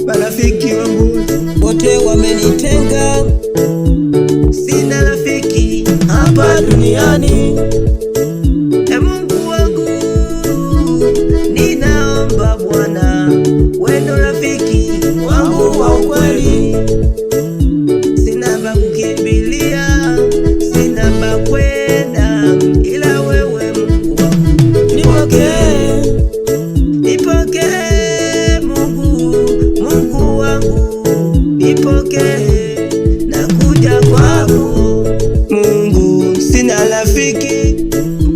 Marafiki wangu wote wamenitenga, sina rafiki hapa duniani. Mungu wangu, ninaomba Bwana, wewe ndo rafiki wangu wa ukweli. Sina pa kukimbilia, sina pa kwenda, ila wewe Mungu wangu. Nipokee, nipokee Mungu wangu, nipokee, nakuja kwako Mungu. Sina rafiki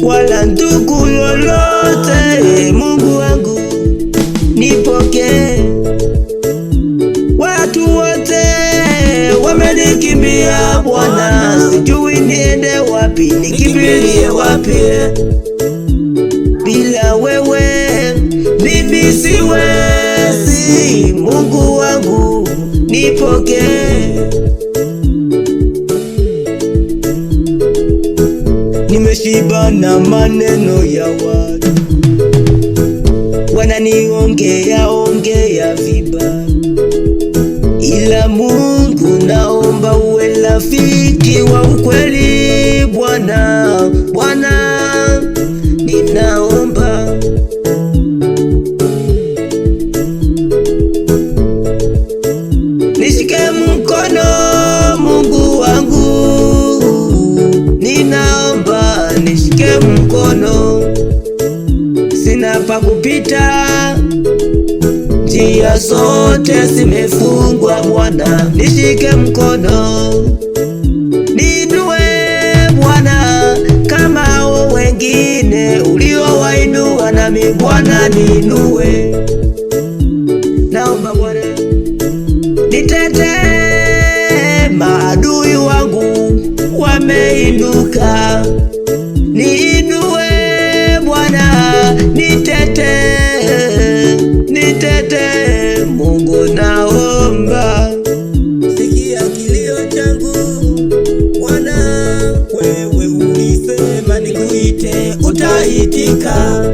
wala ndugu lolote, Mungu wangu nipokee. Watu wote wamenikimbia Bwana, sijui niende wapi, nikimbilie wapi. Bila wewe mimi siwezi, Mungu wangu nipokee. Nimeshiba na maneno ya watu, wananiongea vibaya, ila Mungu naomba uwe rafiki wa ukweli Bwana. Bwana ninaomba nishike mkono Mungu wangu, ninaomba nishike mkono. Sina pa kupita, njia zote zimefungwa Bwana, nishike mkono. Niinue Bwana kama wengine uliowainua, nami Bwana niinue. Naomba Bwana nitetee, maadui wangu wameinuka, niinue Bwana, nitetee, nitetee Mungu, naomba sikia kilio changu Bwana. Wewe ulisema nikuite, utaitika.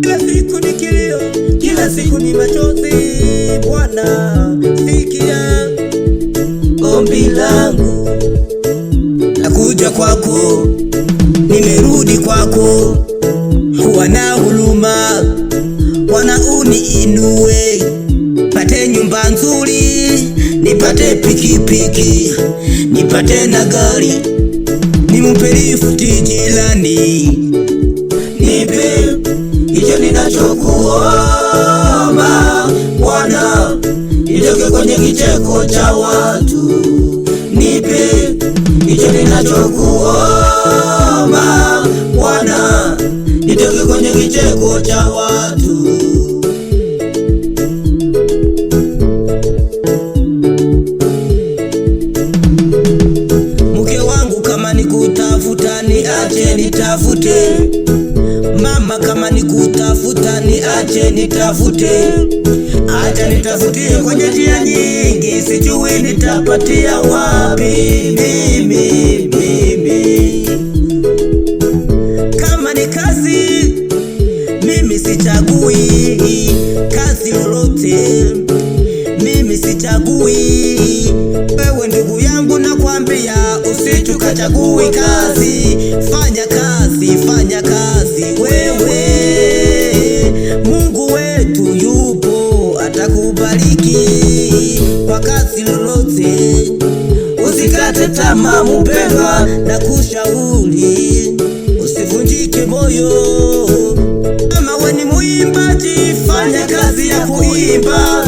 Kila siku ni kilio, kila siku ni machozi Bwana, sikia ombi langu. Nakuja kwako, nimerudi kwako, kuwa na huruma Bwana, uniinue. Pate nyumba nzuri, nipate pikipiki, nipate na gari, nimupe lifti jirani. Nipe hicho ninachokuomba Bwana, nitoke kwenye kicheko cha watu. Nipe hicho ninachokuomba Bwana, nitoke kwenye kicheko cha watu. Mke wangu kama nikutafuta, niache nitafute. Mama kama nikutafuta, niache nitafute. Acha nitafutie kwenye njia nyingi, sijui nitapatia wapi mimi. Kama ni kazi, mimi sichagui kazi lolote, mimi sichagui. Wewe ndugu yangu nakwambia, usitukachagui kazi. Fanya kazi, fanya kazi wewe. Mungu wetu yupo, atakubariki kwa kazi lolote. Usikate tamaa mpendwa, na kushauri usivunjike moyo. Kama wewe ni muimbaji, fanya kazi ya kuimba.